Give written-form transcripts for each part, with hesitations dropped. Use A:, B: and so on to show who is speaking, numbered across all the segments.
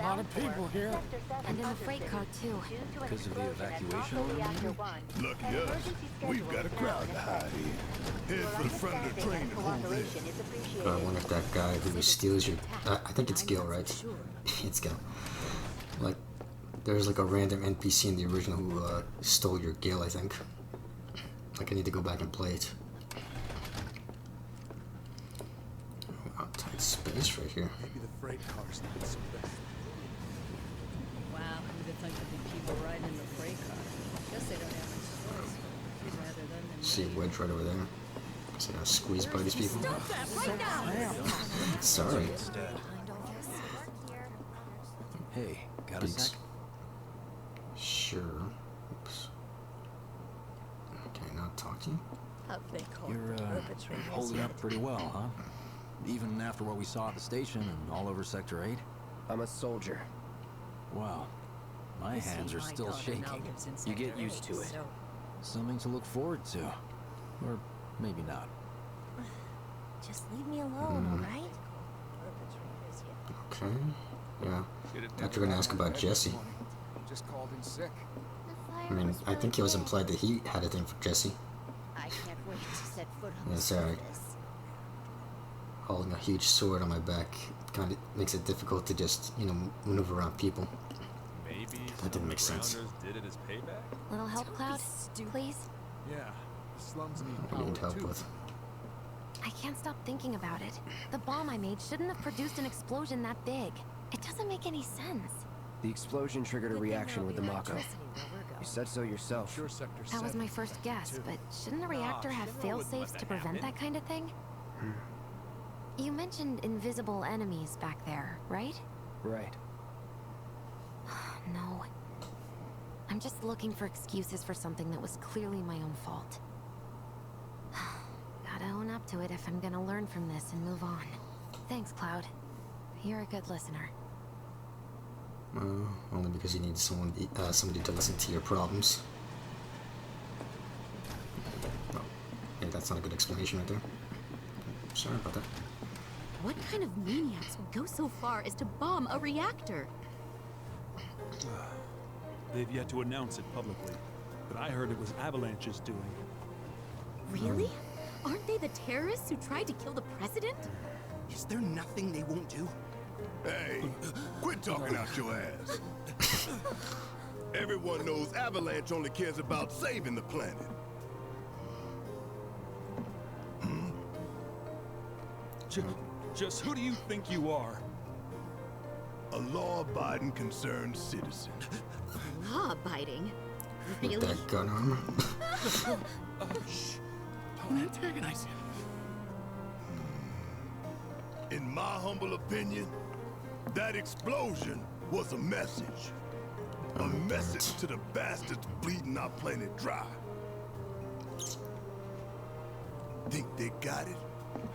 A: lot of people here.
B: And in the freight car, too.
C: Because of the evacuation?
D: Lucky us. We've got a crowd to hide in. Head for the front of the train and hold there.
E: I wonder if that guy who steals your... I think it's Gil, right? It's Gil. Like, there's like a random NPC in the original who stole your Gil, I think. Like, I need to go back and play it. Oh, tight space right here.
F: Maybe the freight car's not so bad.
G: Wow, who'd have thought there'd be people riding in the freight car? Guess they don't have much choice. Rather than
E: See a wedge right over there. So I got squeezed by these people.
G: Stop that right now!
E: Sorry.
C: Hey, got a sec?
E: Sure. Oops. Can I not talk to you?
C: You're holding up pretty well, huh? Even after what we saw at the station and all over Sector 8?
H: I'm a soldier.
C: Wow. My hands are still shaking.
H: You get used to it.
C: Something to look forward to. Or maybe not.
B: Just leave me alone, alright?
E: Okay. Yeah. Thought you were gonna ask about Jesse.
F: Just called in sick.
E: I mean, I think it was implied that he had a thing for Jesse.
B: I can't wait to set foot on
E: That's alright. Holding a huge sword on my back kind of makes it difficult to just, you know, maneuver around people.
A: Maybe
E: That didn't make sense.
A: did it as payback.
B: Little help, Cloud? Please?
F: Yeah, the slums need
E: What do you need
F: power
E: help
F: too.
E: with?
B: I can't stop thinking about it. The bomb I made shouldn't have produced an explosion that big. It doesn't make any sense.
H: The explosion triggered a reaction with the Mako. You said so yourself.
F: Sure, Sector
B: That was
F: 7.
B: my first guess, but shouldn't a reactor have fail-safes to prevent that kind of thing? You mentioned invisible enemies back there, right?
H: Right.
B: No. I'm just looking for excuses for something that was clearly my own fault. Gotta own up to it if I'm gonna learn from this and move on. Thanks, Cloud. You're a good listener.
E: Only because you need somebody to listen to your problems. Oh, yeah, that's not a good explanation right there. Sorry about that.
I: What kind of maniacs would go so far as to bomb a reactor?
A: They've yet to announce it publicly, but I heard it was Avalanche's doing.
I: Really? Aren't they the terrorists who tried to kill the president?
J: Is there nothing they won't do?
D: Hey, quit talking out your ass. Everyone knows Avalanche only cares about saving the planet.
A: Just who do you think you are?
D: A law-abiding, concerned citizen.
I: Law-abiding?
E: With
I: Really?
E: that gun armor.
J: Shh. Don't antagonize him.
D: In my humble opinion, that explosion was a message. A message to the bastards bleeding our planet dry. Think they got it?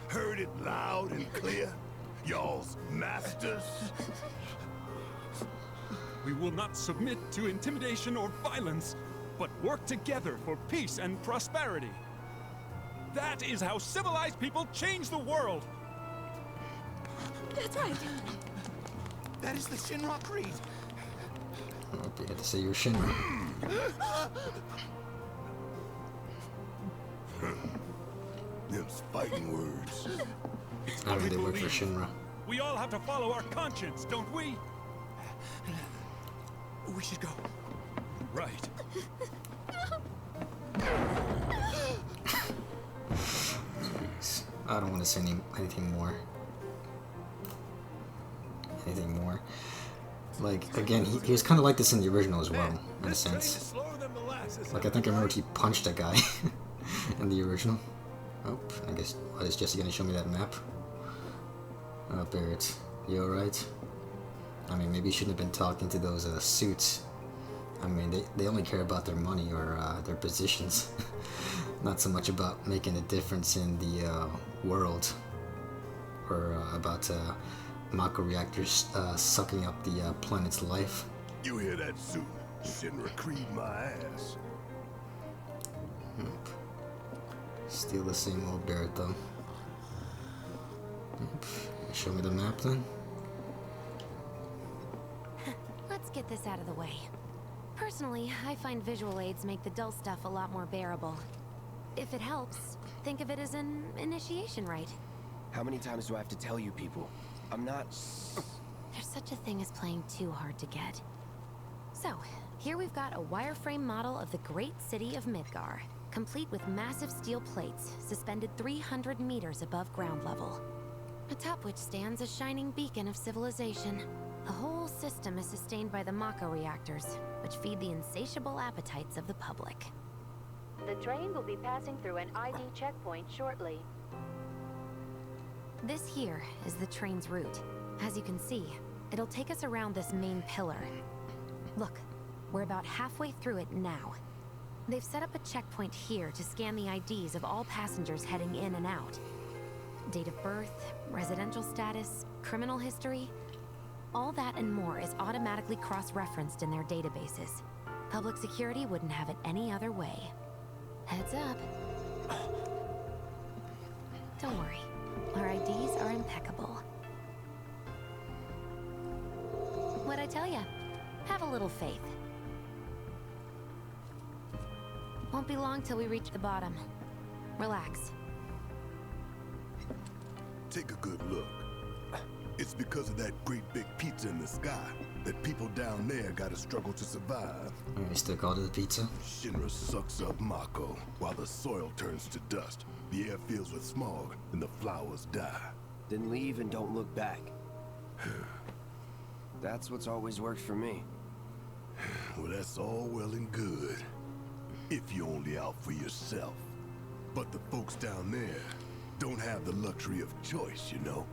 D: Heard it loud and clear? Y'all's masters?
A: We will not submit to intimidation or violence, but work together for peace and prosperity. That is how civilized people change the world.
I: That's right.
J: That is the Shinra Creed.
E: I hope you had to say your Shinra.
D: Them's fighting words.
E: I mean, they work for Shinra.
A: We all have to follow our conscience, don't we?
J: We should go.
A: Right.
E: I don't want to say anything more. Anything more. Like, again, he was kind of like this in the original as well, in a sense. Like, I think I remember he punched a guy in the original. Oh, I guess, what, is Jesse gonna show me that map? Oh, Barrett, you alright? I mean, maybe you shouldn't have been talking to those suits. I mean, they only care about their money or their positions. Not so much about making a difference in the world. Or about Mako reactors sucking up the planet's life.
D: You hear that, suit? Shinra Creed my ass.
E: Yep. Still the same old Barrett, though. Yep. Show me the map, then.
B: get this out of the way. Personally, I find visual aids make the dull stuff a lot more bearable. If it helps, think of it as an initiation rite.
H: How many times do I have to tell you people? I'm not...
B: There's such a thing as playing too hard to get. So, here we've got a wireframe model of the great city of Midgar, complete with massive steel plates suspended 300 meters above ground level, atop which stands a shining beacon of civilization. The whole system is sustained by the Mako reactors, which feed the insatiable appetites of the public.
K: The train will be passing through an ID checkpoint shortly.
B: This here is the train's route. As you can see, it'll take us around this main pillar. Look, we're about halfway through it now. They've set up a checkpoint here to scan the IDs of all passengers heading in and out. Date of birth, residential status, criminal history. All that and more is automatically cross-referenced in their databases. Public security wouldn't have it any other way. Heads up. Don't worry, our IDs are impeccable. What'd I tell ya? Have a little faith. Won't be long till we reach the bottom. Relax.
D: Take a good look. It's because of that great big pizza in the sky that people down there gotta struggle to survive.
E: You still call it a pizza?
D: Shinra sucks up Mako while the soil turns to dust. The air fills with smog and the flowers die.
H: Then leave and don't look back. That's what's always worked for me.
D: Well, that's all well and good. If you're only out for yourself. But the folks down there don't have the luxury of choice, you know?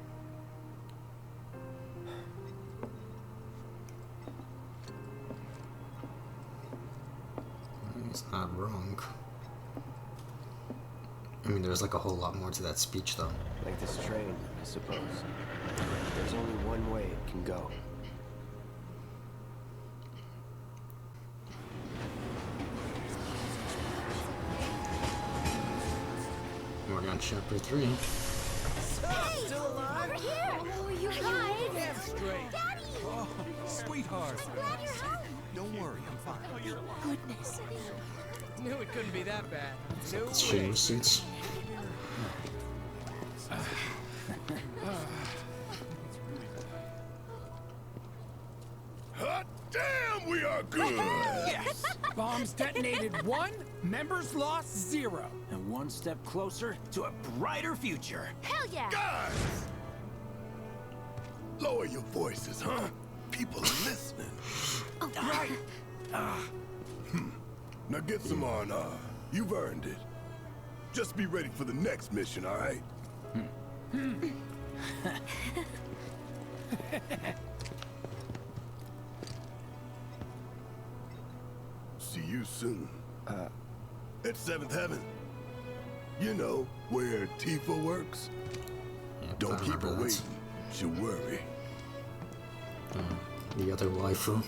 E: It's not wrong. I mean, there's like a whole lot more to that speech, though.
H: Like this train, I suppose. There's only one way it can go.
E: We're on chapter 3.
I: Hey! Still alive? Over here! Oh, you guys!
J: Damn straight.
I: Daddy!
A: Oh, sweetheart.
I: I'm glad you're home.
J: Don't worry, I'm fine.
I: Goodness.
F: Knew it couldn't be that bad. No
E: Shinra suits.
D: Hot damn, we are good!
J: Yes! Bombs detonated 1, members lost 0.
C: And one step closer to a brighter future.
I: Hell yeah!
D: Guys! Lower your voices, huh? People are listening.
J: Right.
D: Now get some R&R. You've earned it. Just be ready for the next mission, all right? See you soon. At 7th Heaven. You know, where Tifa works.
E: Yep,
D: Don't
E: I
D: keep her
E: remember that.
D: waiting. She'll worry.
E: The other waifu.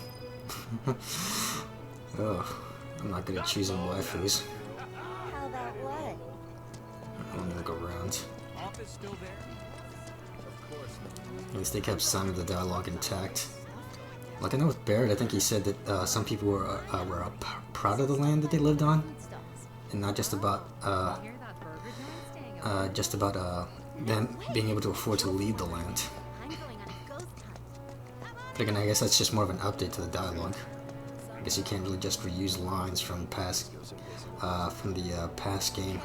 E: Ugh, I'm not good at choosing waifus.
K: How about what?
E: I don't look around.
F: Office still there?
E: At least they kept some of the dialogue intact. Like I know with Barrett, I think he said that some people were proud of the land that they lived on, and not just about them being able to afford to lead the land.
I: I'm going on a ghost hunt.
E: But again, I guess that's just more of an update to the dialogue. I guess you can't really just reuse lines from the past game.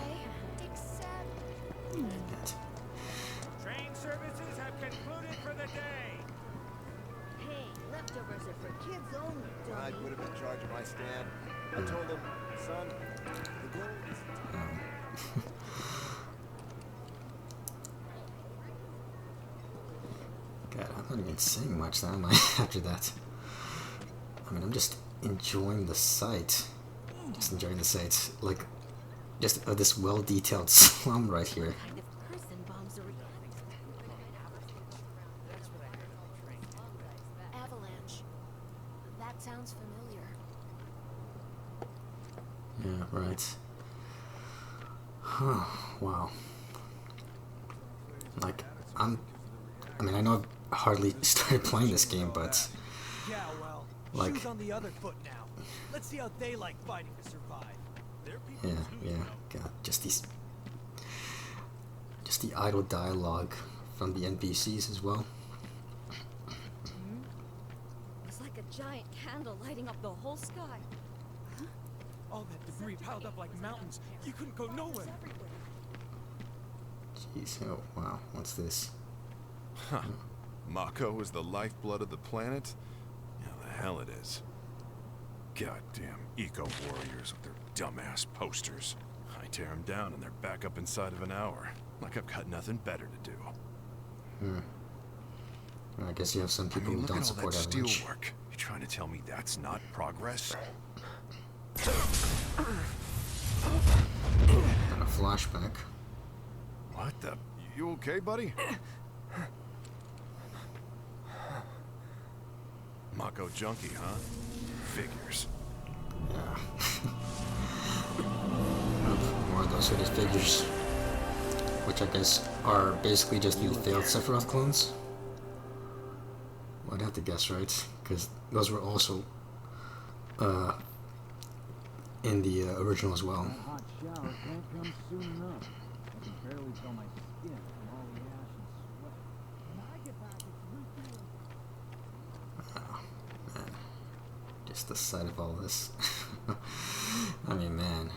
J: Train services have concluded for the day.
I: Hey, leftovers are for kids only.
L: I put him in charge of my stand. I told him, son, the goal is...
E: God, I'm not even saying much now, am I, after that? I mean, I'm just enjoying the sight. Just enjoying the sight. Like, just this well-detailed slum right here.
I: Kind of person bombs a Avalanche. That sounds familiar.
E: Yeah, right. Wow. Like, I mean, I know I've hardly started playing this game, but Like,
F: Shoes on the other foot now. Let's see how they like fighting to survive.
E: yeah, God, just the idle dialogue from the NPCs as well.
I: It's like a giant candle lighting up the whole sky.
A: All that debris piled up like mountains. You couldn't go nowhere.
E: Jeez, oh wow, what's this?
M: Huh. Mako is the lifeblood of the planet? Yeah, the hell it is. Goddamn eco-warriors with their dumbass posters. I tear them down and they're back up inside of an hour. Like I've got nothing better to do.
E: Well, I guess you have some people who don't support
M: that
E: Avalanche.
M: steel work. You trying to tell me that's not progress?
E: And a flashback.
M: What the? You okay, buddy? Mako junkie, huh? Figures.
E: Yeah. More of those hooded figures. Which I guess are basically just the failed Sephiroth clones. Well, I'd have to guess, right? Because those were also in the original as well.
N: Hot shower can't come soon enough. I can barely tell my skin from all the ash and sweat. When I get back, it's
E: Oh, man. Just the sight of all this. I mean, man.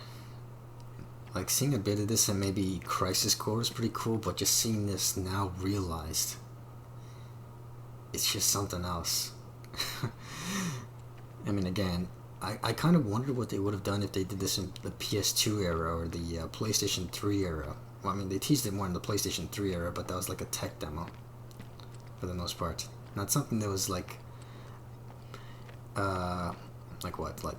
E: Like, seeing a bit of this and maybe Crisis Core is pretty cool, but just seeing this now realized, it's just something else. I mean, again, I kind of wondered what they would have done if they did this in the PS2 era or the PlayStation 3 era. Well, I mean, they teased it more in the PlayStation 3 era, but that was like a tech demo, for the most part. Not something that was like what? Like,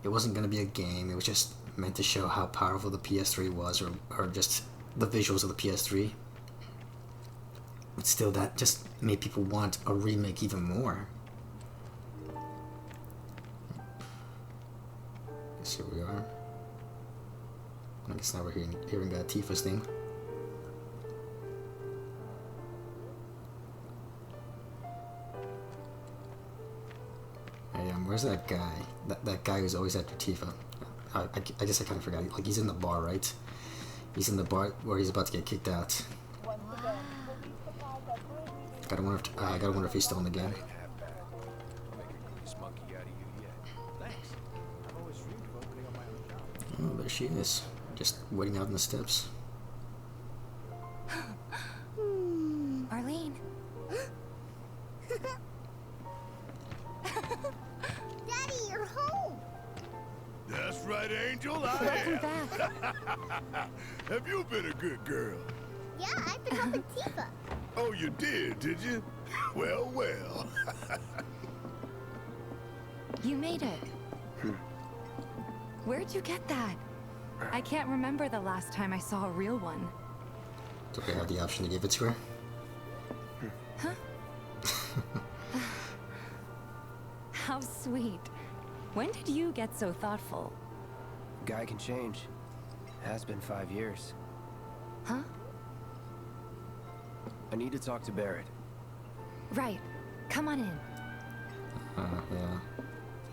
E: it wasn't going to be a game, it was just meant to show how powerful the PS3 was, or just the visuals of the PS3. But still, that just made people want a remake even more. Guess here we are. I guess now we're hearing Tifa's theme. Hey, where's that guy? That guy who's always after Tifa. I guess I kind of forgot. Like, he's in the bar, right? He's in the bar where he's about to get kicked out. Gotta wonder if he's still in the game. Oh, there she is. Just waiting out in the steps.
B: Arlene.
O: Daddy, you're home!
D: That's right, Angel, I
B: Welcome
D: am.
B: back.
D: Have you been a good girl?
O: Yeah, I've been helping Tifa.
D: Oh, you did you? Well, well.
B: You made it. Where'd you get that? I can't remember the last time I saw a real one.
E: Do we have the option to give it to her?
B: Huh? How sweet. When did you get so thoughtful?
H: Guy can change. Has been 5 years.
B: Huh?
H: I need to talk to Barrett.
B: Right. Come on in.
E: Yeah.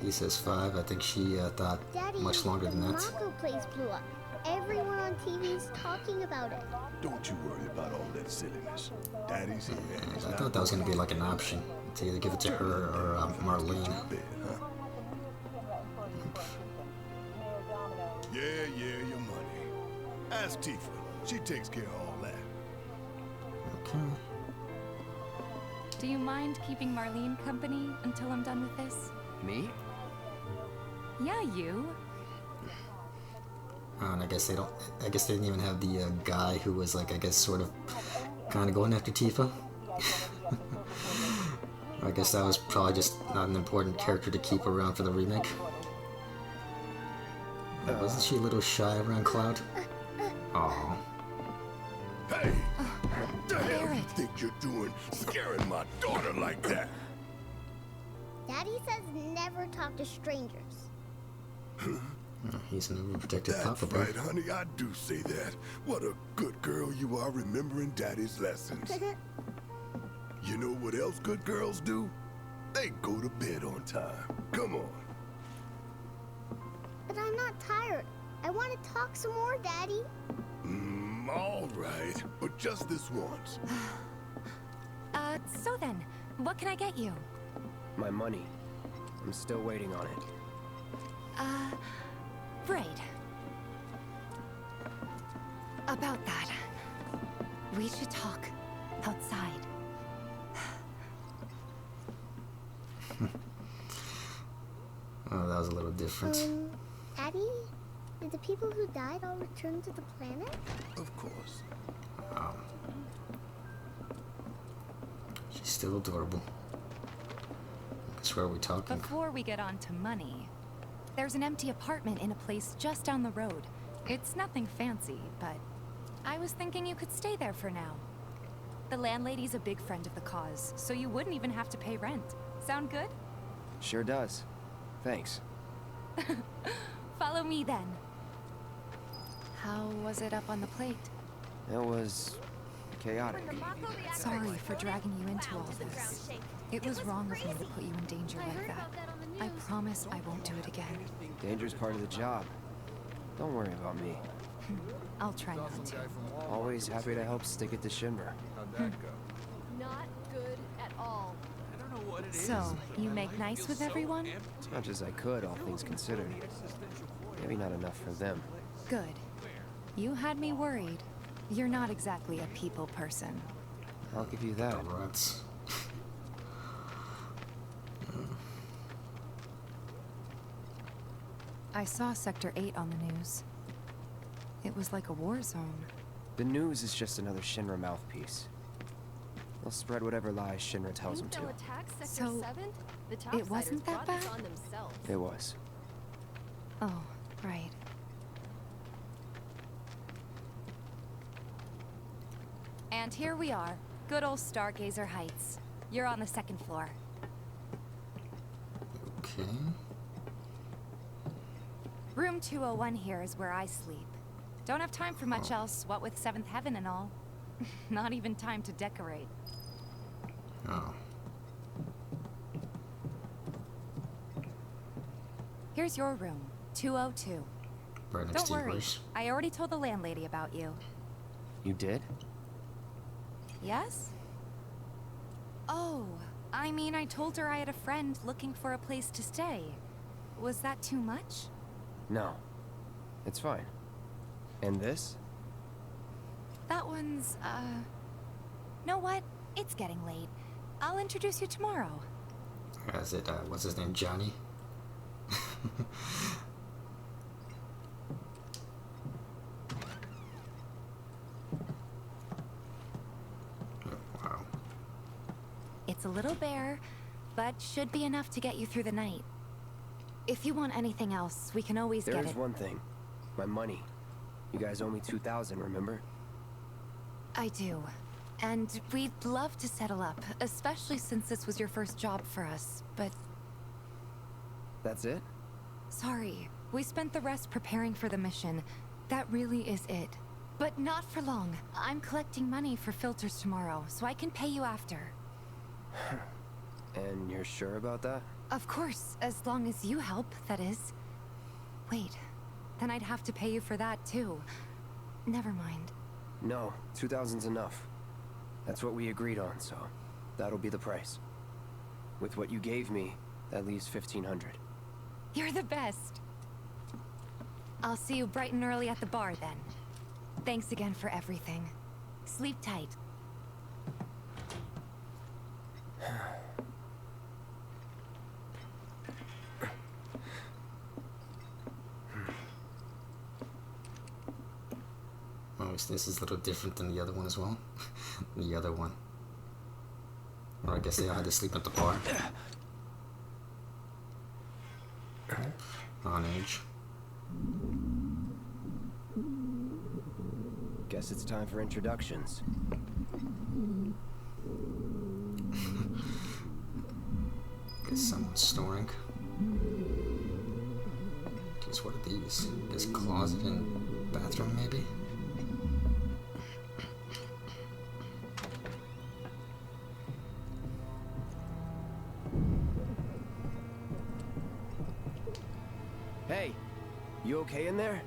E: He says 5. I think she thought
O: Daddy,
E: much longer than
O: the
E: that.
O: Mako place blew up. Everyone on TV is talking about it.
D: Don't you worry about all that silliness. Daddy's here. And he's
E: I
D: not
E: thought that was going to be like an option. To either give it to her or Marlene.
D: Yeah, your money. Ask Tifa. She takes care of all that.
E: Okay.
B: Do you mind keeping Marlene company until I'm done with this?
H: Me?
B: Yeah, you.
E: And I guess they don't. I guess they didn't even have the guy who was like, I guess, sort of, kind of going after Tifa. I guess that was probably just not an important character to keep around for the remake. Wasn't she a little shy around Cloud? Aww.
D: Hey! What the hell you think you're doing, scaring my daughter like that?
O: Daddy says never talk to strangers.
E: He's an overprotective papa bear.
D: Right, honey, I do say that. What a good girl you are remembering Daddy's lessons. You know what else good girls do? they go to bed on time. Come on.
O: But I'm not tired. I want to talk some more, Daddy.
D: All right, but just this once.
B: So then, what can I get you?
H: My money. I'm still waiting on it.
B: Right. About that, we should talk outside.
E: Oh, that was a little different.
O: Daddy? Did the people who died all return to the planet?
D: Of course.
E: Oh. She's still adorable. That's where we're talking.
B: Before we get on to money, there's an empty apartment in a place just down the road. It's nothing fancy, but I was thinking you could stay there for now. The landlady's a big friend of the cause, so you wouldn't even have to pay rent. Sound good?
H: Sure does. Thanks.
B: Follow me then. How was it up on the plate?
H: It was chaotic.
B: Sorry for dragging you into all this. It was wrong of me to put you in danger like that. I promise I won't do it again.
H: Danger's part of the job. Don't worry about me.
B: I'll try not to.
H: Always happy to help stick it to Shinra.
L: How'd that go?
G: Not good at all.
A: I don't know what it is.
B: So, you make nice with everyone?
H: As much as I could, all things considered. Maybe not enough for them.
B: Good. You had me worried. You're not exactly a people person.
H: I'll give you that.
E: Rats.
B: I saw Sector 8 on the news. It was like a war zone.
H: The news is just another Shinra mouthpiece. They'll spread whatever lies Shinra tells them to.
B: So, it wasn't that bad?
H: It was.
B: Oh, right. And here we are. Good old Stargazer Heights. You're on the second floor.
E: Okay.
B: Room 201 here is where I sleep. Don't have time for much else, what with 7th Heaven and all. Not even time to decorate.
E: Oh.
B: Here's your room, 202.
E: Right next
B: Don't
E: to
B: worry,
E: yours.
B: I already told the landlady about you.
H: You did?
B: Yes? Oh, I mean, I told her I had a friend looking for a place to stay. Was that too much?
H: No. It's fine. And this?
B: That one's, know what? It's getting late. I'll introduce you tomorrow.
E: Is it, what's his name, Johnny? Wow.
B: It's a little bare, but should be enough to get you through the night. If you want anything else, we can always get it.
H: There's one thing. My money. You guys owe me 2,000, remember?
B: I do. And we'd love to settle up, especially since this was your first job for us, but...
H: That's it?
B: Sorry. We spent the rest preparing for the mission. That really is it. But not for long. I'm collecting money for filters tomorrow, so I can pay you after.
H: And you're sure about that?
B: Of course, as long as you help, that is. Wait, then I'd have to pay you for that too. Never mind.
H: No, 2,000's enough. That's what we agreed on, so that'll be the price. With what you gave me, that leaves 1,500.
B: You're the best. I'll see you bright and early at the bar then. Thanks again for everything. Sleep tight.
E: Oh, this is a little different than the other one as well. The other one. Or I guess they all had to sleep at the bar. On edge.
H: Guess it's time for introductions.
E: Guess someone's snoring. Guess what are these? Guess closet and bathroom maybe?
H: Hey, you okay in there?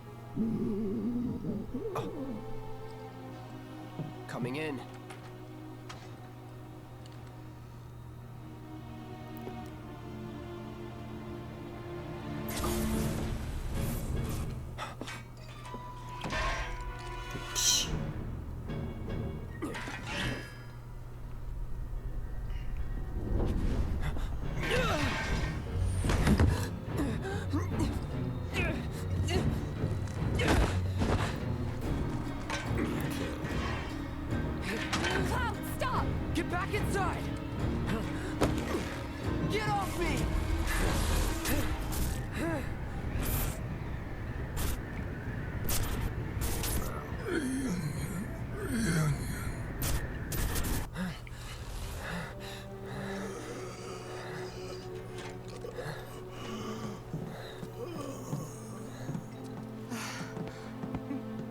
H: Oh. Coming in.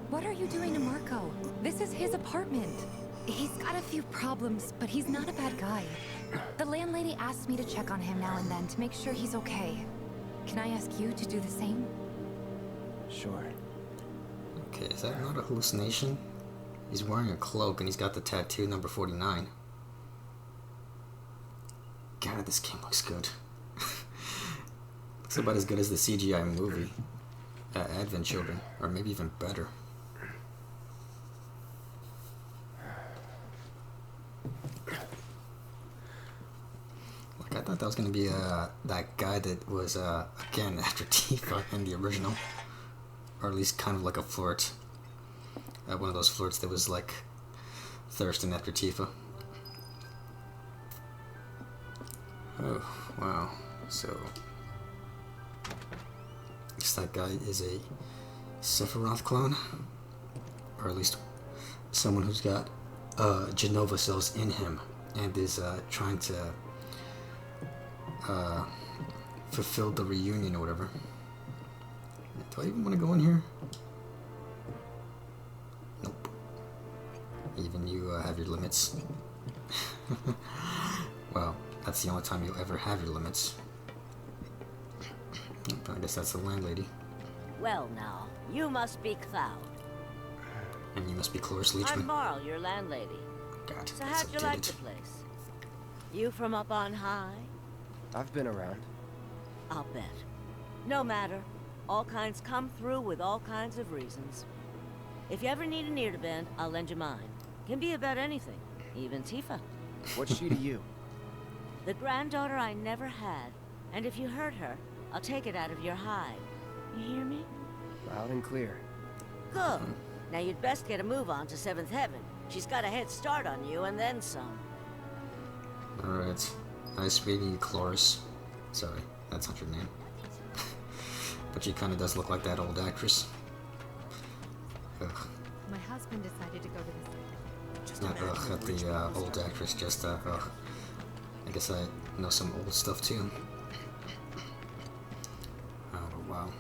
B: What are you doing to Marco? This is his apartment. He's got a few problems, but he's not a bad guy. The landlady asked me to check on him now and then to make sure he's okay. Can I ask you to do the same?
H: Sure.
E: Okay, is that not a hallucination? He's wearing a cloak and he's got the tattoo number 49. God, this game looks good. Looks about as good as the CGI movie, Advent Children, or maybe even better. Like, I thought that was gonna be that guy that was again after Tifa in the original, or at least kind of like a flirt. One of those flirts that was like thirsting after Tifa. Oh, wow. So, I guess that guy is a Sephiroth clone, or at least someone who's got Genova cells in him and is trying to fulfill the reunion or whatever. Do I even want to go in here? Nope. Even you have your limits. Well, that's the only time you'll ever have your limits. Nope, I guess that's the landlady.
P: Well now, you must be Cloud.
E: And you must be Cloris Leachman.
P: I'm Marl, your landlady.
E: God,
P: so how'd you like the place? You from up on high?
H: I've been around.
P: I'll bet. No matter. All kinds come through with all kinds of reasons. If you ever need an ear to bend, I'll lend you mine. Can be about anything, even Tifa.
H: What's she to you?
P: The granddaughter I never had, and if you hurt her, I'll take it out of your hide. You hear me?
H: Loud and clear.
P: Good. Now you'd best get a move on to 7th Heaven. She's got a head start on you, and then some.
E: Alright. Nice meeting you, Cloris. Sorry, that's not your name. But she kinda does look like that old actress. Ugh.
B: My husband decided to go to this.
E: Not ugh at the old actress, just ugh. I guess I know some old stuff too. Oh wow.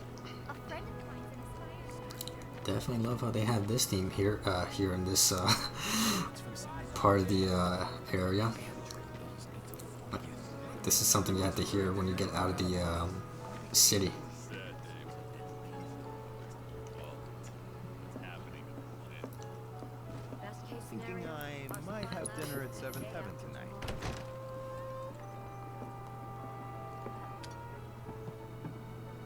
E: Definitely love how they have this theme here, here in this part of the area. This is something you have to hear when you get out of the city.
L: Thinking I might have dinner at 7th Heaven tonight.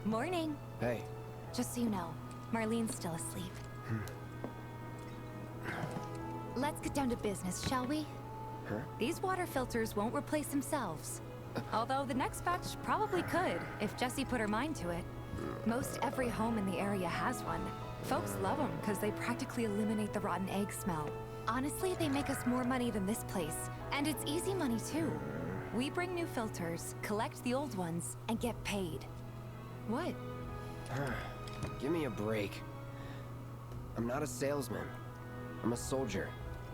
B: Morning.
H: Hey.
B: Just so you know, Marlene's still asleep. Let's get down to business, shall we?
H: Huh?
B: These water filters won't replace themselves. Although the next batch probably could, if Jessie put her mind to it. Most every home in the area has one. Folks love them because they practically eliminate the rotten egg smell. Honestly, they make us more money than this place. And it's easy money too. We bring new filters, collect the old ones, and get paid. What?
H: Give me a break. I'm not a salesman. I'm a soldier.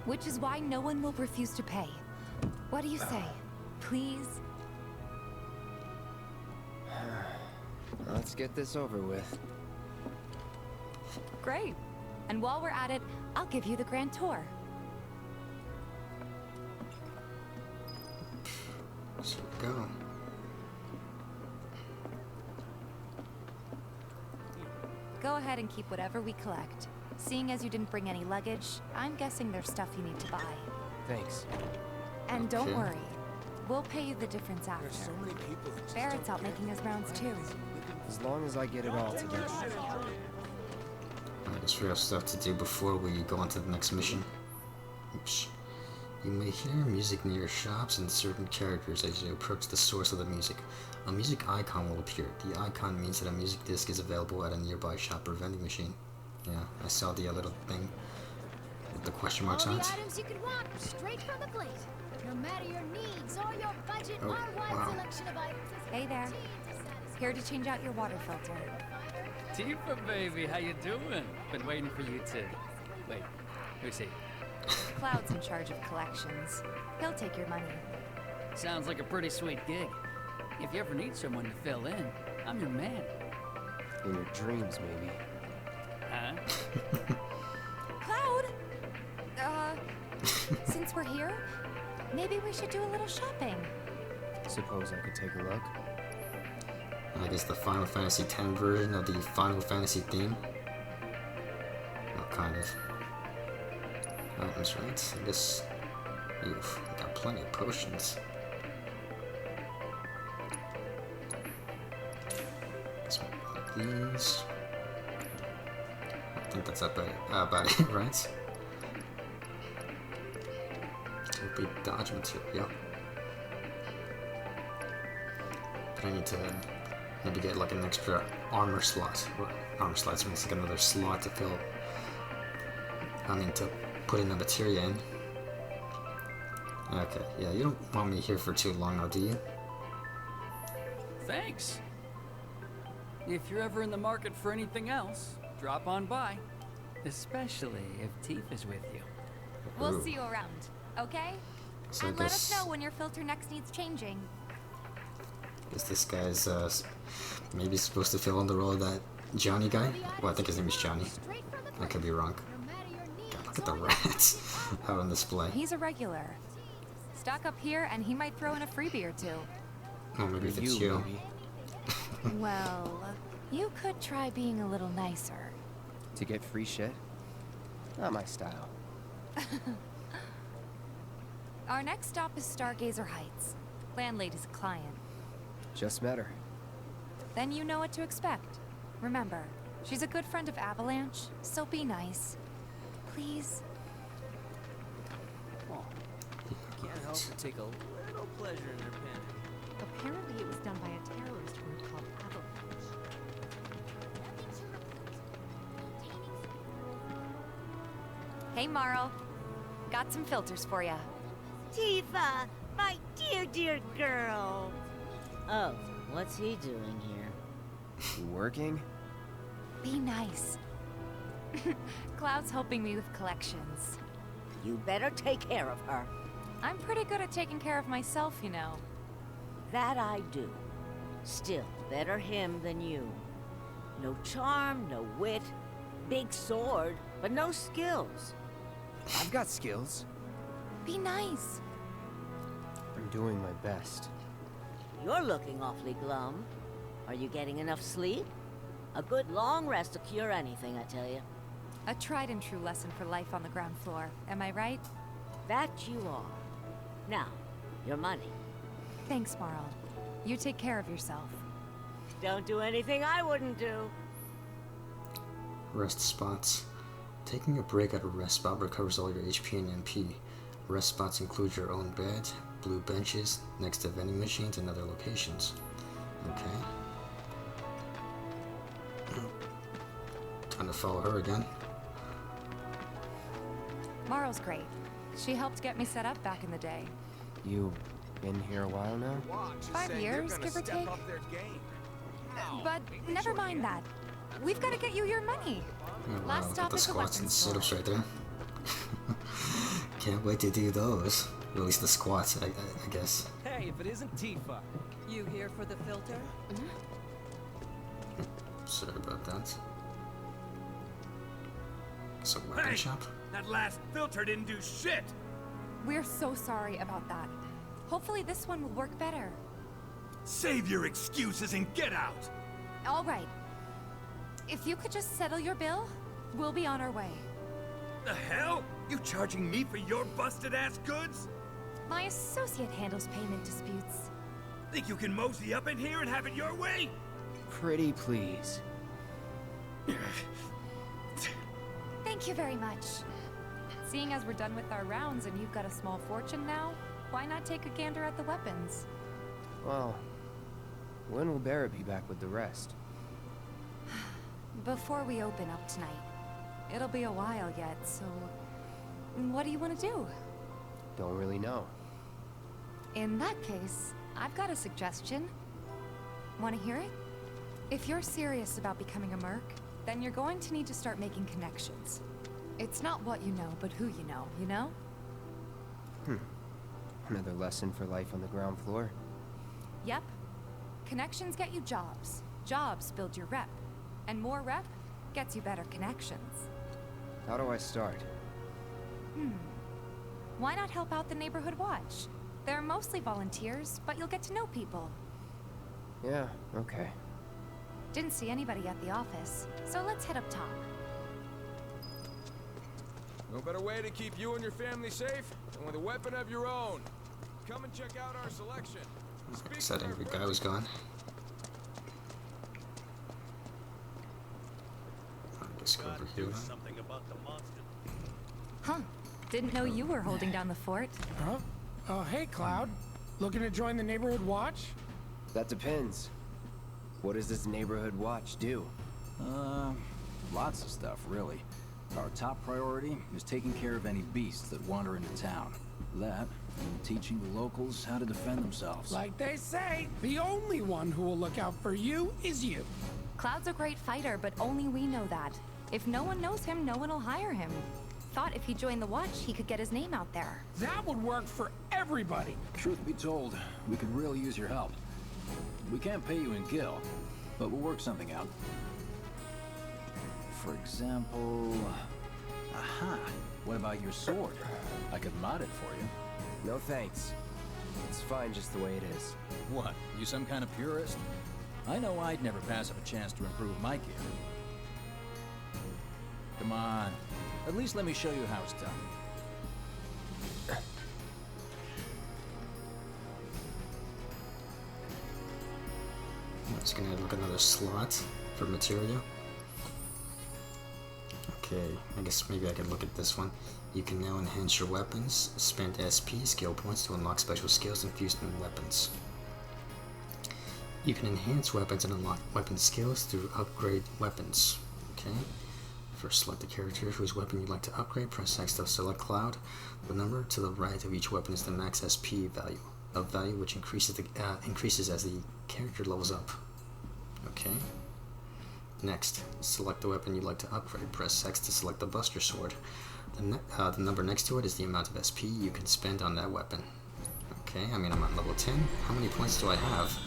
B: Which is why no one will refuse to pay. What do you say? Please?
H: Let's get this over with.
B: Great. And while we're at it, I'll give you the grand tour.
E: Let's go.
B: Go ahead and keep whatever we collect. Seeing as you didn't bring any luggage, I'm guessing there's stuff you need to buy.
H: Thanks.
B: And don't worry, we'll pay you the difference after.
L: There's so many people that just
B: Barrett's out making his rounds too.
H: As long as I get it all together.
E: I guess we have stuff to do before we go on to the next mission. Oops. You may hear music near shops and certain characters as you approach the source of the music. A music icon will appear. The icon means that a music disc is available at a nearby shop or vending machine. Yeah, I saw the little thing with the question marks
I: All
E: on
I: the
E: it.
I: items you could want straight from the plate. No matter your needs or your budget,
E: Oh,
I: our wide
E: wow.
I: selection of items is
B: Hey there. Here to change out your water filter.
N: Tifa, baby, how you doing? Been waiting for you to... Wait, who's he?
B: Cloud's in charge of collections. He'll take your money.
N: Sounds like a pretty sweet gig. If you ever need someone to fill in, I'm your man.
H: In your dreams, maybe.
N: Huh?
B: Cloud! Since we're here, maybe we should do a little shopping.
H: Suppose I could take a look.
E: I guess the Final Fantasy X version of the Final Fantasy theme. Well, kind of. Items, right? I guess. Oof, we got plenty of potions. Like these. I think that's about it, right? Complete dodge material. But I need to maybe get like an extra armor slot. Or armor slots means like another slot to fill. I mean to put in the materia in. Okay, yeah, you don't want me here for too long now, do you?
N: Thanks. If you're ever in the market for anything else, drop on by. Especially if Tifa's with you.
B: We'll see you around, okay?
E: So
B: and let us know when your filter next needs changing.
E: Guess this guy's maybe supposed to fill in the role of that Johnny guy? Well, I think his name is Johnny. I could be wrong. God, look at the rats out on display.
B: He's a regular. Stock up here and he might throw in a freebie or two.
E: Oh, maybe if it's you.
B: Well, you could try being a little nicer.
H: To get free shit? Not my style.
B: Our next stop is Stargazer Heights. Landlady's client.
H: Just met her.
B: Then you know what to expect. Remember, she's a good friend of Avalanche, so be nice. Please.
F: Oh, can't help but take a little pleasure in their panic.
I: Apparently it was done by a terrorist group called Avalanche.
B: Hey, Marl. Got some filters for ya.
P: Tifa, my dear, dear girl. Oh, what's he doing here?
H: Working?
B: Be nice. Cloud's helping me with collections.
P: You better take care of her.
B: I'm pretty good at taking care of myself, you know.
P: That I do. Still, better him than you. No charm, no wit. Big sword, but no skills.
H: I've got skills.
B: Be nice.
H: I'm doing my best.
P: You're looking awfully glum. Are you getting enough sleep? A good long rest will cure anything, I tell you.
B: A tried and true lesson for life on the ground floor. Am I right?
P: That you are. Now, your money.
B: Thanks, Marl. You take care of yourself.
P: Don't do anything I wouldn't do.
E: Rest spots. Taking a break at a rest spot recovers all your HP and MP. Rest spots include your own bed, blue benches, next to vending machines, and other locations. Okay. Time to follow her again.
B: Marl's great. She helped get me set up back in the day.
H: You been here a while now?
B: 5 years, give or take. But never mind that. We've got to get you your money.
E: Oh, wow,
B: Last
E: look at
B: stop
E: the
B: is the
E: squats and
B: weapons store.
E: sit-ups right there. Can't wait to do those. Or at least the squats, I guess.
F: Hey, if it isn't Tifa.
G: You here for the filter?
E: Sorry about that. So weapon shop?
J: That last filter didn't do shit!
B: We're so sorry about that. Hopefully this one will work better.
J: Save your excuses and get out!
B: All right. If you could just settle your bill, we'll be on our way.
Q: The hell? You charging me for your busted-ass goods?
B: My associate handles payment disputes.
Q: Think you can mosey up in here and have it your way?
H: Pretty please.
B: Thank you very much. Seeing as we're done with our rounds and you've got a small fortune now, why not take a gander at the weapons?
H: Well, when will Barrett be back with the rest?
B: Before we open up tonight. It'll be a while yet, so... what do you want to do?
H: Don't really know.
B: In that case, I've got a suggestion. Want to hear it? If you're serious about becoming a merc, then you're going to need to start making connections. It's not what you know, but who you know, you know?
H: Another lesson for life on the ground floor.
B: Yep. Connections get you jobs. Jobs build your rep. And more rep gets you better connections.
H: How do I start?
B: Why not help out the neighborhood watch? They're mostly volunteers, but you'll get to know people.
H: Yeah, okay.
B: Didn't see anybody at the office, so let's head up top.
L: No better way to keep you and your family safe than with a weapon of your own. Come and check out our selection.
E: That angry guy was gone. I guess go over here.
B: Huh. Didn't know you were holding down the fort.
J: Huh? Oh, hey, Cloud. Looking to join the neighborhood watch?
H: That depends. What does this neighborhood watch do?
C: Lots of stuff, really. Our top priority is taking care of any beasts that wander into town. That, and teaching the locals how to defend themselves.
J: Like they say, the only one who will look out for you is you.
B: Cloud's a great fighter, but only we know that. If no one knows him, no one will hire him. Thought if he joined the watch, he could get his name out there.
J: That would work for everybody.
C: Truth be told, we could really use your help. We can't pay you in gil, but we'll work something out. For example... Aha! What about your sword? I could mod it for you.
H: No thanks. It's fine just the way it is.
C: What? You some kind of purist? I know I'd never pass up a chance to improve my gear. Come on. At least let me show you how it's done.
E: I'm just gonna look another slot for material. Okay, I guess maybe I can look at this one. You can now enhance your weapons. Spend SP skill points to unlock special skills infused in weapons. You can enhance weapons and unlock weapon skills through upgrade weapons. Okay. First, select the character whose weapon you'd like to upgrade. Press X to select Cloud. The number to the right of each weapon is the max SP value, which increases as the character levels up. Okay. Next, select the weapon you'd like to upgrade. Press X to select the Buster Sword. The number next to it is the amount of SP you can spend on that weapon. Okay, I mean I'm at level 10. How many points do I have?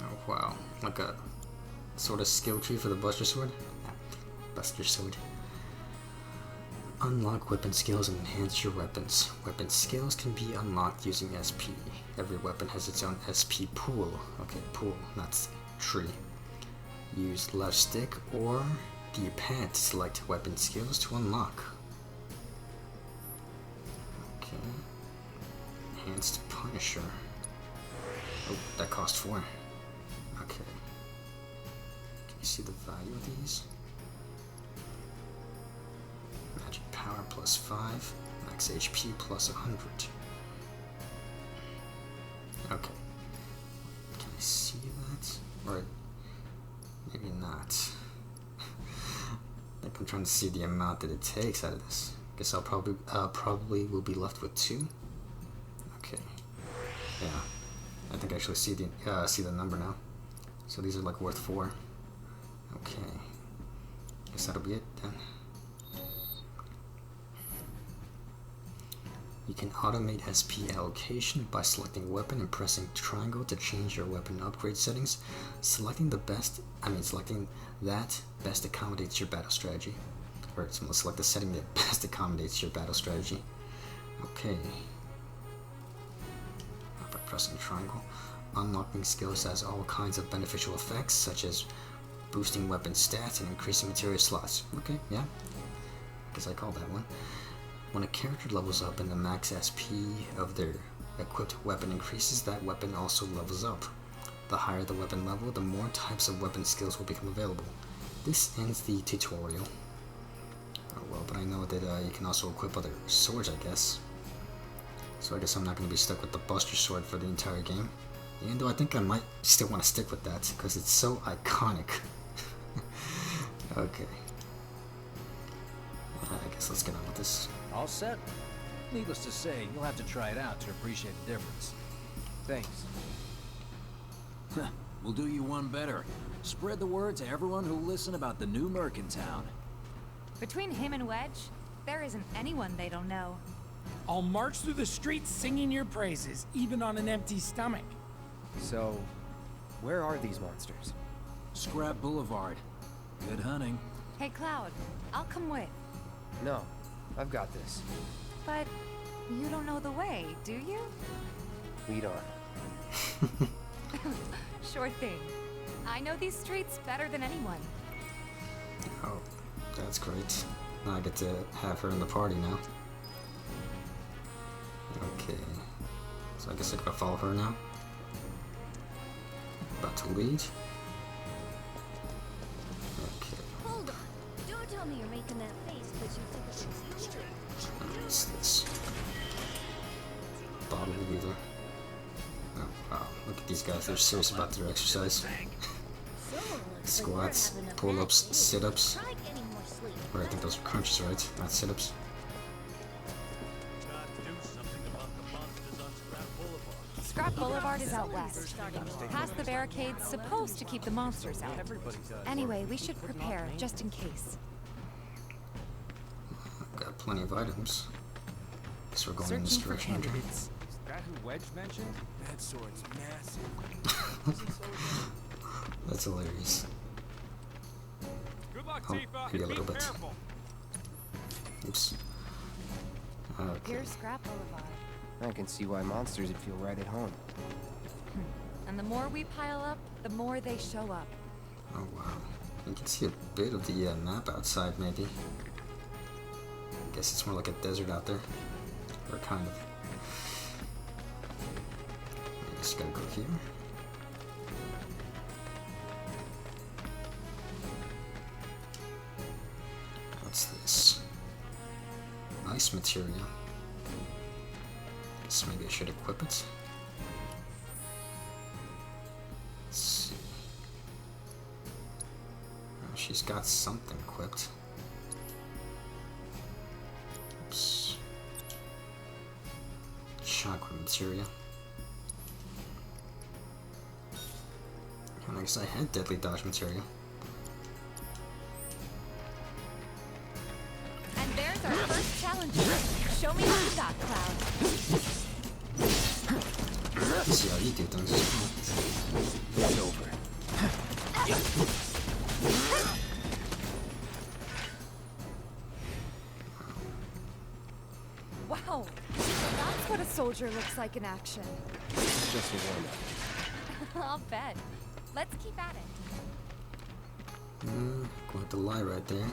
E: Oh wow, like a sort of skill tree for the Buster Sword? Yeah, Buster Sword. Unlock weapon skills and enhance your weapons. Weapon skills can be unlocked using SP. Every weapon has its own SP pool. Okay, pool, not tree. Use left stick or D-pad to select weapon skills to unlock. Okay. Enhanced Punisher. Oh, that cost 4. Okay. Can you see the value of these? Magic power plus 5, max HP plus 100. Okay. Can I see that? Or maybe not. I think I'm trying to see the amount that it takes out of this. Guess I'll probably will be left with 2. Okay. Yeah. I think I actually see the number now. So these are like worth 4. Okay. Guess that'll be it then. You can automate SP allocation by selecting weapon and pressing triangle to change your weapon upgrade settings. Selecting that best accommodates your battle strategy. Or select the setting that best accommodates your battle strategy. Okay. By pressing triangle. unlocking skills has all kinds of beneficial effects, such as boosting weapon stats and increasing material slots. Okay, yeah. Guess I call that one. When a character levels up and the max SP of their equipped weapon increases, that weapon also levels up. The higher the weapon level, the more types of weapon skills will become available. This ends the tutorial. Oh well, but I know that you can also equip other swords, I guess. So I guess I'm not going to be stuck with the Buster Sword for the entire game. Even though I think I might still want to stick with that, because it's so iconic. Okay. I guess let's get on with this.
C: All set. Needless to say, you'll have to try it out to appreciate the difference.
H: Thanks.
C: We'll do you one better. Spread the word to everyone who'll listen about the new Merc in town.
R: Between him and Wedge, there isn't anyone they don't know.
J: I'll march through the streets singing your praises, even on an empty stomach.
H: So, where are these monsters?
C: Scrap Boulevard. Good hunting.
R: Hey, Cloud, I'll come with.
H: No, I've got this.
R: But you don't know the way, do you?
H: Lead on.
R: Sure thing. I know these streets better than anyone.
E: Oh, that's great. Now I get to have her in the party now. Okay. So I guess I gotta follow her now. About to lead. Okay.
I: Hold on. Don't tell me you're making that face because you took a picture.
E: What's this? Bottle leader. Oh, wow. Look at these guys. They're serious about their exercise. Squats, pull-ups, sit-ups. Or I think those are crunches, right? Not sit-ups.
R: Scrap Boulevard is out west. Past the barricades, supposed to keep the monsters out. Anyway, we should prepare, just in case.
E: Got plenty of items. Guess we're going in this direction.
L: Is that who Wedge mentioned? That sword's massive.
E: That's hilarious.
A: Good luck,
E: Oh,
A: Tifa.
E: maybe a little
A: Be
E: bit.
A: careful.
E: Oops. Okay.
R: Here's Scrap Boulevard.
H: I can see why monsters would feel right at home.
R: And the more we pile up, the more they show up.
E: Oh wow. You can see a bit of the map outside, maybe. I guess it's more like a desert out there. Or kind of. I guess you gotta go here. What's this? Nice material. Guess maybe I should equip it. Let's see. Oh, she's got something equipped. Oops. Chakra material. And I guess I had deadly dodge material.
R: And there's our first challenger. Show me what you got, Cloud.
E: See how you do things as well.
H: It's over.
R: Wow, that's what a soldier looks like in action.
H: Just a warm-up.
R: I'll bet. Let's keep at it.
E: Quite the lie right there.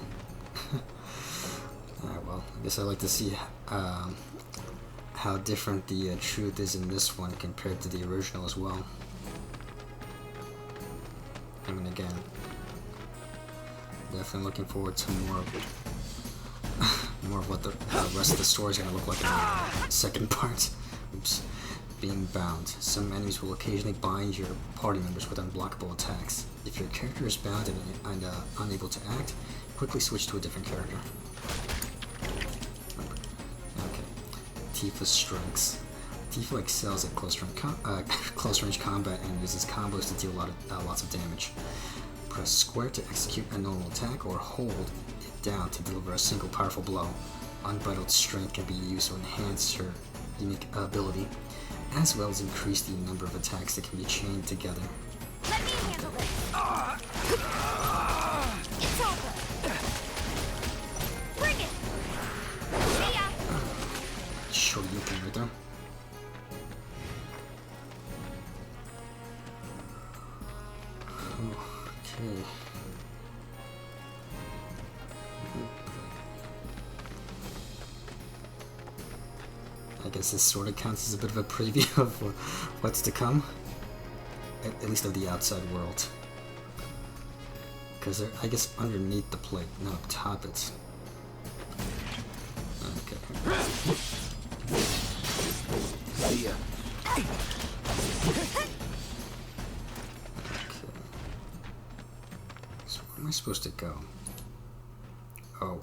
E: Alright, well, I guess I'd like to see how different the truth is in this one compared to the original as well. I mean, again, definitely looking forward to more of what the rest of the story is going to look like in the second part. Oops. Being bound. Some enemies will occasionally bind your party members with unblockable attacks. If your character is bound and unable to act, quickly switch to a different character. Okay. Tifa's strengths. Tifa excels at close range combat and uses combos to deal lots of damage. Press square to execute a normal attack or hold it down to deliver a single powerful blow. Unbridled strength can be used to enhance her unique ability, as well as increase the number of attacks that can be chained together.
R: Let me handle this. It's over. Bring it. See ya.
E: Shoryuken right there. Okay. I guess this sort of counts as a bit of a preview of what's to come. At least of the outside world. Because they're, I guess, underneath the plate, not up top it. Okay.
H: See ya.
E: Okay. So where am I supposed to go? Oh,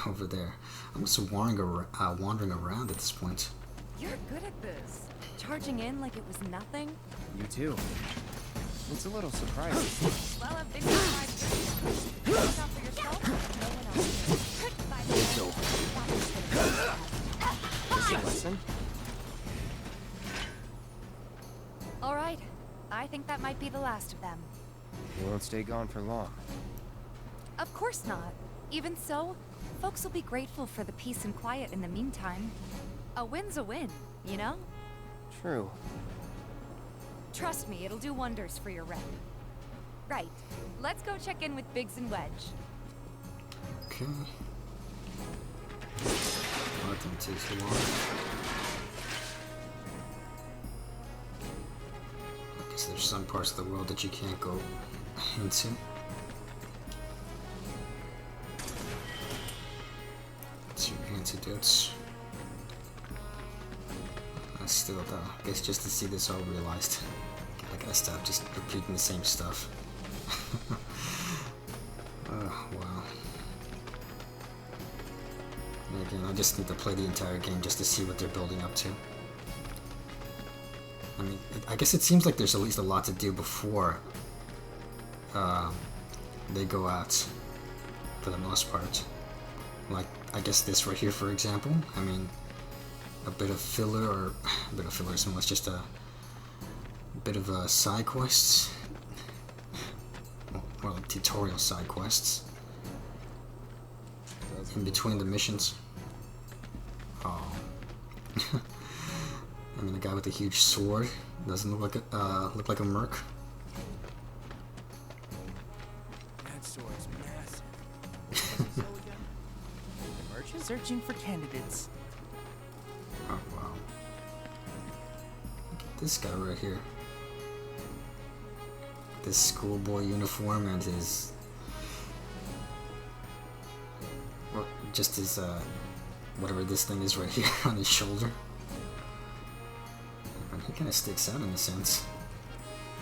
E: over there. I'm just wandering around at this point.
R: You're good at this. Charging in like it was nothing.
H: You too. It's a little surprising.
R: Well, a big surprise. Look out for yourself. No one else.
H: It's over. Listen.
R: All right. I think that might be the last of them.
H: You won't stay gone for long.
R: Of course not. Even so, folks will be grateful for the peace and quiet in the meantime. A win's a win, you know?
H: True.
R: Trust me, it'll do wonders for your rep. Right. Let's go check in with Biggs and Wedge.
E: Okay. That didn't take so long. I guess there's some parts of the world that you can't go into. That's your antidotes. Still though, I guess just to see this all realized. I gotta stop just repeating the same stuff. Oh, wow. And again, I just need to play the entire game just to see what they're building up to. I mean, I guess it seems like there's at least a lot to do before they go out, for the most part. Like, I guess this right here, for example. I mean, a bit of filler, or a bit of filler is almost just a bit of side quests. Well, more like tutorial side quests. In between the missions. Oh. I mean, the guy with the huge sword doesn't look like a merc.
F: That sword's massive. The merchant searching for candidates.
E: Oh, wow. Look at this guy right here. This schoolboy uniform and his... well, just his, whatever this thing is right here on his shoulder. And he kind of sticks out in a sense.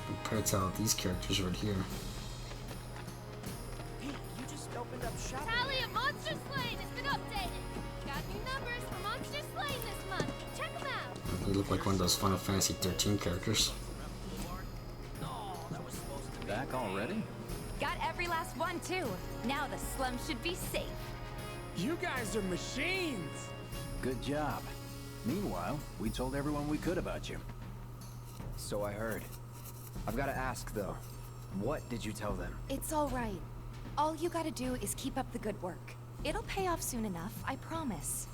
E: Compared to all these characters right here.
F: Hey, you just opened up shop.
I: Tally of Monster Slain has been updated. Got new numbers for Monster Slain this month. Check them out.
E: He looked like one of those Final Fantasy 13 characters.
C: Back already?
R: Got every last one, too. Now the slums should be safe.
J: You guys are machines.
C: Good job. Meanwhile, we told everyone we could about you.
H: So I heard. I've got to ask, though. What did you tell them?
R: It's all right. All you gotta do is keep up the good work. It'll pay off soon enough, I promise.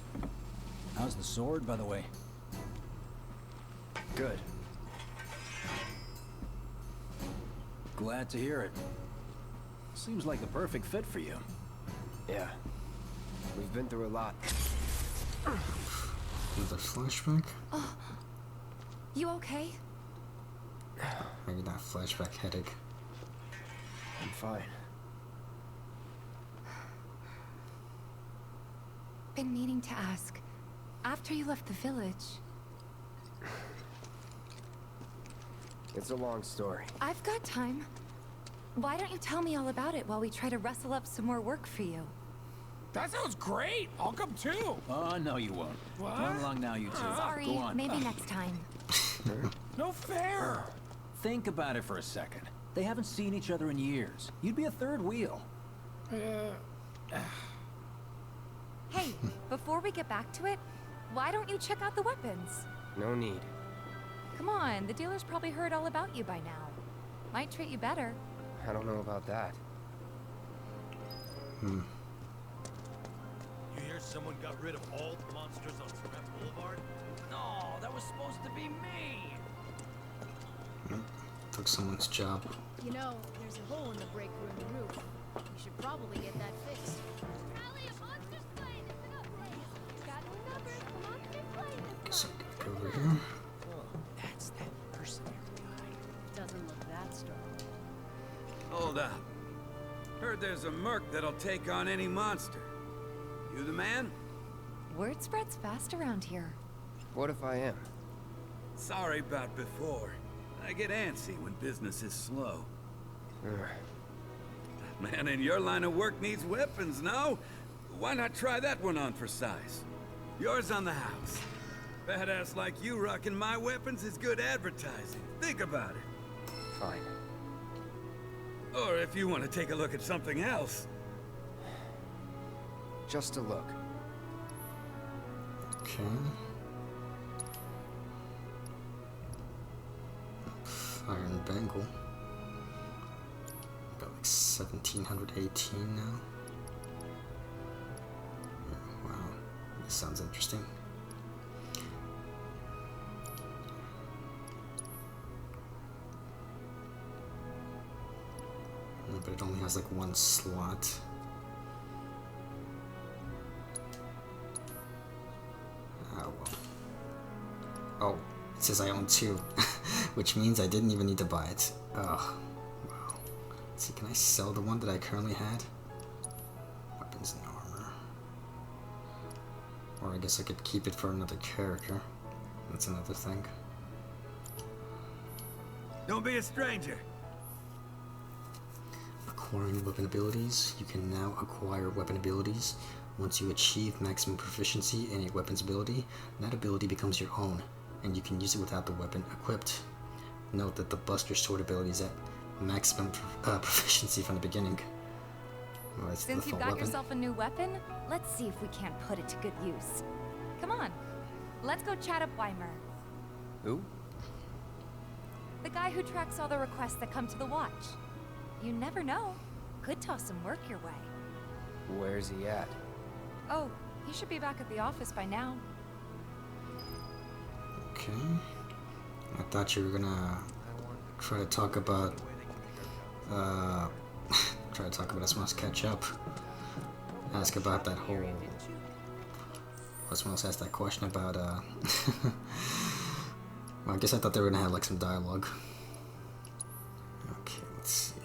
C: How's the sword, by the way?
H: Good.
C: Glad to hear it. Seems like the perfect fit for you.
H: Yeah. We've been through a lot.
E: Another flashback?
R: Oh. You okay?
E: Maybe not flashback, headache.
H: I'm fine.
R: Been meaning to ask. After you left the village...
H: It's a long story.
R: I've got time. Why don't you tell me all about it while we try to rustle up some more work for you?
J: That sounds great. I'll come too.
C: Oh, no you won't.
J: What?
C: Run along now, you two.
R: Sorry,
C: Go on.
R: maybe next time.
J: No fair.
C: Think about it for a second. They haven't seen each other in years. You'd be a third wheel.
R: Hey, before we get back to it, why don't you check out the weapons?
H: No need.
R: Come on, the dealer's probably heard all about you by now. Might treat you better.
H: I don't know about that.
Q: You hear someone got rid of all the monsters on Scrap Boulevard?
F: No, that was supposed to be me.
E: Took someone's job.
G: You know, there's a hole in the break room roof. You should probably get that fixed.
I: Rally of Monster Slain has been updated. Got new numbers for Monster Slain this
E: So
I: month.
E: go over here.
F: That's that mercenary guy.
G: Doesn't look that strong.
Q: Hold up. Heard there's a merc that'll take on any monster. You the man?
R: Word spreads fast around here.
H: What if I am?
Q: Sorry about before. I get antsy when business is slow. Man in your line of work needs weapons, no? Why not try that one on for size? Yours on the house. Badass like you rocking my weapons is good advertising. Think about it.
H: Fine.
Q: Or if you want to take a look at something else.
H: Just a look.
E: Okay. Iron Bengal. Got like 1718 now. Wow, this sounds interesting. No, but it only has like one slot. Oh well. Oh, it says I own 2, which means I didn't even need to buy it. Oh, wow. Let's see, can I sell the one that I currently had? Weapons and armor. Or I guess I could keep it for another character. That's another thing.
Q: Don't be a stranger.
E: Acquiring weapon abilities. You can now acquire weapon abilities. Once you achieve maximum proficiency in a weapon's ability, that ability becomes your own, and you can use it without the weapon equipped. Note that the Buster Sword ability is at maximum proficiency from the beginning. Well,
R: Since you've got yourself a new weapon, let's see if we can't put it to good use. Come on, let's go chat up Weimer.
H: Who?
R: The guy who tracks all the requests that come to the watch. You never know. Could toss some work your way.
H: Where's he at?
R: Oh, he should be back at the office by now.
E: Okay. I thought you were gonna try to talk about us must catch up. Ask about that whole someone else asked that question about well, I guess I thought they were gonna have like some dialogue. Okay, let's see.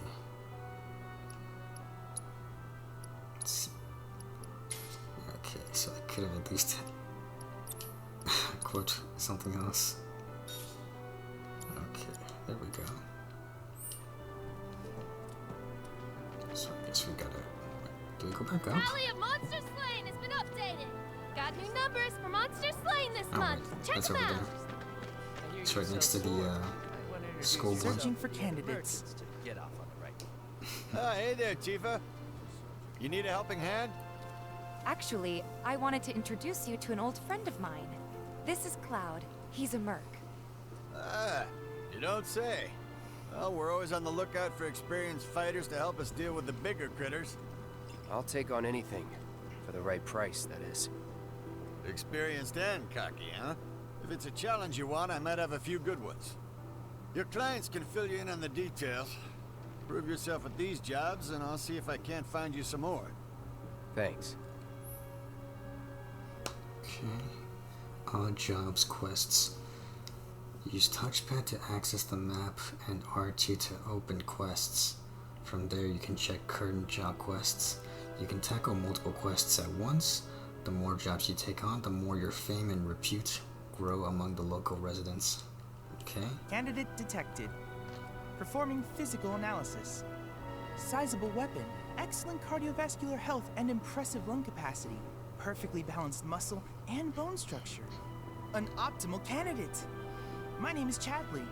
E: Okay, so I could have at least quote something else. Okay, there we go. So I guess we gotta... Do we go back up?
I: Rally of Monster Slain has been updated. Got new numbers for Monster Slain this month. Check
E: That's
I: them
E: over
I: out.
E: there. It's right next to the school board.
F: Searching for candidates.
L: Get off on the right. Hey there, Tifa. You need a helping hand?
R: Actually, I wanted to introduce you to an old friend of mine. This is Cloud. He's a merc.
L: Ah, you don't say. Well, we're always on the lookout for experienced fighters to help us deal with the bigger critters.
H: I'll take on anything. For the right price, that is.
L: Experienced and cocky, huh? If it's a challenge you want, I might have a few good ones. Your clients can fill you in on the details. Prove yourself at these jobs, and I'll see if I can't find you some more.
H: Thanks.
E: Okay. Odd jobs quests. Use touchpad to access the map and R2 to open quests. From there you can check current job quests. You can tackle multiple quests at once. The more jobs you take on, the more your fame and repute grow among the local residents. Okay.
S: Candidate detected. Performing physical analysis. Sizable weapon. Excellent cardiovascular health and impressive lung capacity. Perfectly balanced muscle and bone structure. An optimal candidate. My name is Chadley.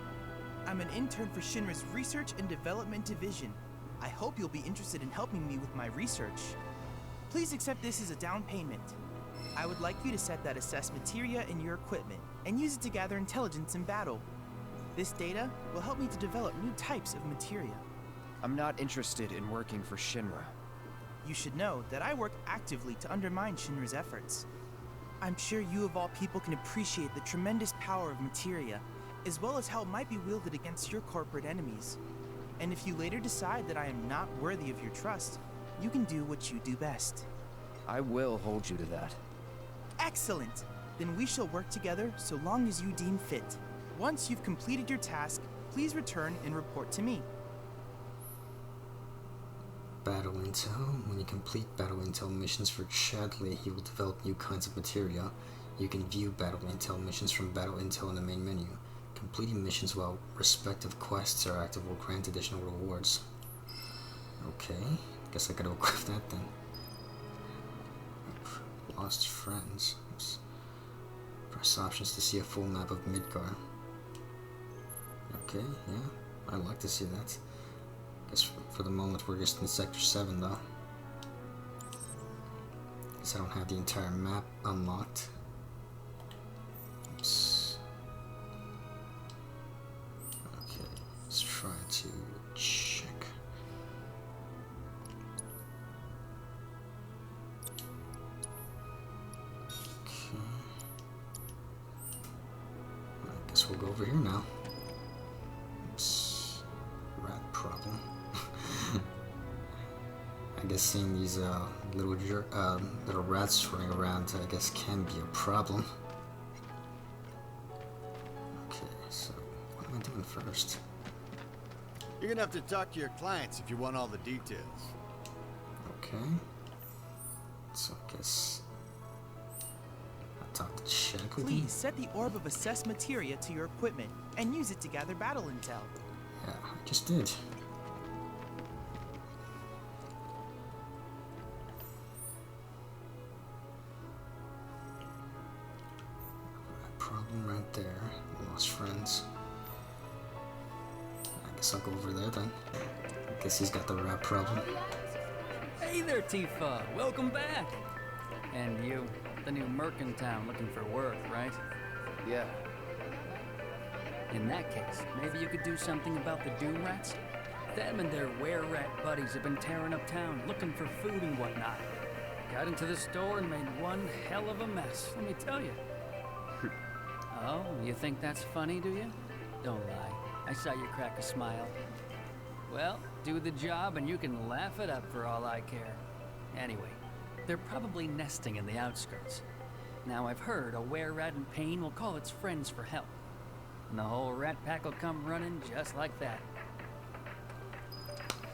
S: I'm an intern for Shinra's Research and Development Division. I hope you'll be interested in helping me with my research. Please accept this as a down payment. I would like you to set that assess materia in your equipment and use it to gather intelligence in battle. This data will help me to develop new types of materia.
H: I'm not interested in working for Shinra.
S: You should know that I work actively to undermine Shinra's efforts. I'm sure you of all people can appreciate the tremendous power of materia, as well as how it might be wielded against your corporate enemies. And if you later decide that I am not worthy of your trust, you can do what you do best.
H: I will hold you to that.
S: Excellent! Then we shall work together so long as you deem fit. Once you've completed your task, please return and report to me.
E: Battle Intel. When you complete Battle Intel missions for Chadley, he will develop new kinds of material. You can view Battle Intel missions from Battle Intel in the main menu. Completing missions while respective quests are active will grant additional rewards. Okay, guess I gotta equip that then. Lost friends. Oops. Press options to see a full map of Midgar. Okay, yeah, I'd like to see that. Guess for the moment we're just in Sector 7 though. Guess I don't have the entire map unlocked. Oops. Okay, let's try to check. Okay. I guess we'll go over here now. Oops. Rat problem. I guess seeing these little rats running around, I guess, can be a problem. Okay, so what am I doing first?
L: You're gonna have to talk to your clients if you want all the details.
E: Okay. So I guess I'll talk to Shaq with
S: Please
E: him.
S: set the Orb of Assessed Materia to your equipment and use it to gather battle intel.
E: Yeah, I just did. Problem right there. Lost friends. I guess I'll go over there then. I guess he's got the rat problem.
N: Hey there, Tifa. Welcome back. And you, the new merc in town looking for work, right?
H: Yeah.
N: In that case, maybe you could do something about the Doom Rats? Them and their were-rat buddies have been tearing up town, looking for food and whatnot. Got into the store and made one hell of a mess, let me tell you. Oh, you think that's funny, do you? Don't lie. I saw you crack a smile. Well, do the job and you can laugh it up for all I care. Anyway, they're probably nesting in the outskirts. Now I've heard a were-rat in pain will call its friends for help. And the whole rat pack will come running just like that.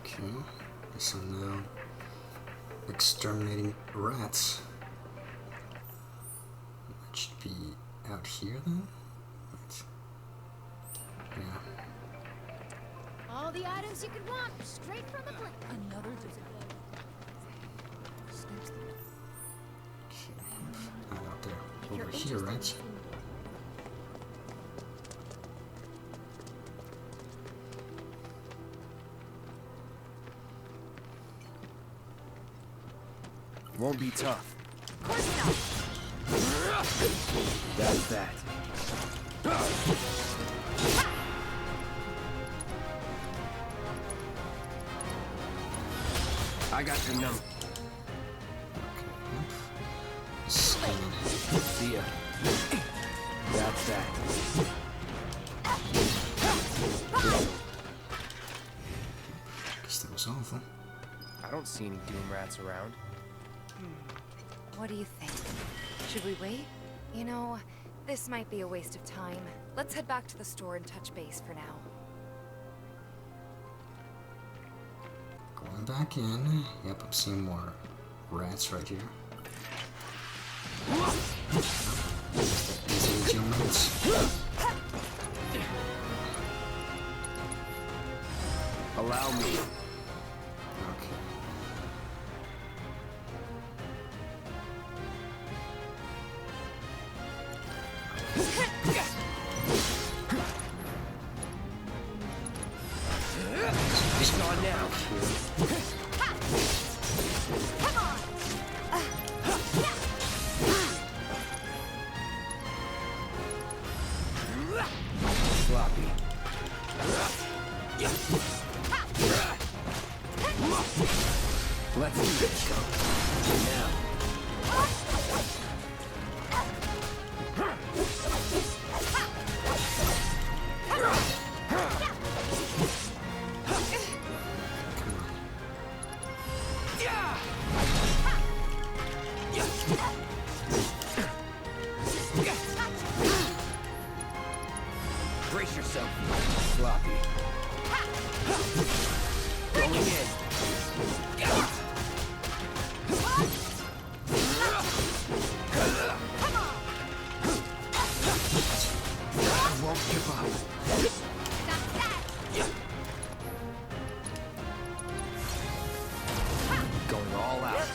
E: Okay, guess I'm now exterminating rats. That should be out here then? Right. Yeah.
I: All the items you could want, straight from the blink. Another
E: Not out there. Over here, right?
H: Won't be tough.
I: Of course not.
H: That's that. I got your number. See ya. That's that.
E: Guess that was awful.
H: I don't see any Doom Rats around.
B: What do you think? Should we wait? You know, this might be a waste of time. Let's head back to the store and touch base for now.
E: Going back in. Yep, I'm seeing more rats right here. These aging rats.
H: Allow me.
E: Okay.
H: It's on now.
I: Come on!
H: Sloppy. Let's get it go. Now. Sloppy. Going in. I won't give up. Going all out.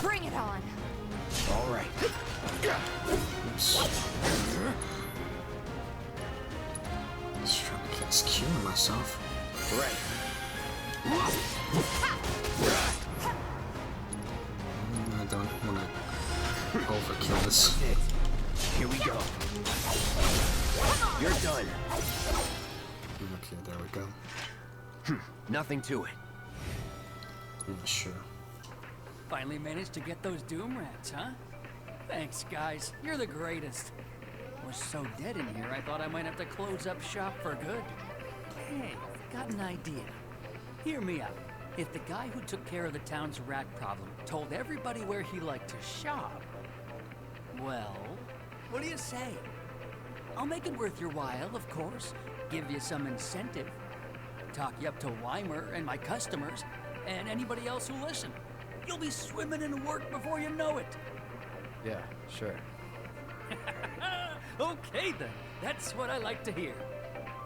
R: Bring it on.
H: All right.
E: Oops. Just trying to cast Q on myself.
H: Right.
E: I don't want to overkill this.
H: Here we go. You're done.
E: Okay, there we go.
H: Nothing to it.
E: Yeah, sure.
N: Finally managed to get those Doom Rats, huh? Thanks, guys. You're the greatest. Was so dead in here, I thought I might have to close up shop for good. Hey, got an idea. Hear me out. If the guy who took care of the town's rat problem told everybody where he liked to shop, well, what do you say? I'll make it worth your while, of course. Give you some incentive. Talk you up to Weimer and my customers, and anybody else who listen. You'll be swimming in work before you know it.
H: Yeah, sure.
N: Okay then, that's what I like to hear.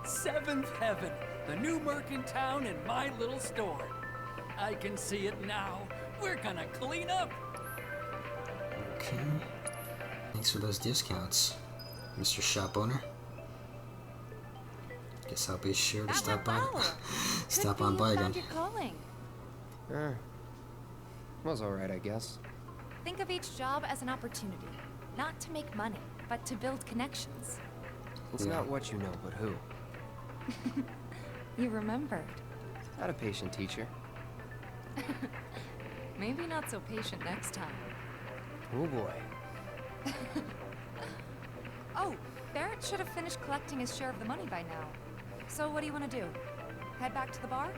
N: Seventh Heaven, the new merc in town and my little store. I can see it now. We're gonna clean up.
E: Okay. Thanks for those discounts, Mr. Shop Owner. Guess I'll be sure to stop by. Stop on by again.
R: Your calling.
H: Was alright, I guess.
R: Think of each job as an opportunity, not to make money, but to build connections.
H: It's not what you know, but who.
R: You remembered.
H: Not a patient teacher.
R: Maybe not so patient next time.
H: Oh boy.
R: Oh, Barrett should have finished collecting his share of the money by now. So what do you want to do? Head back to the bar?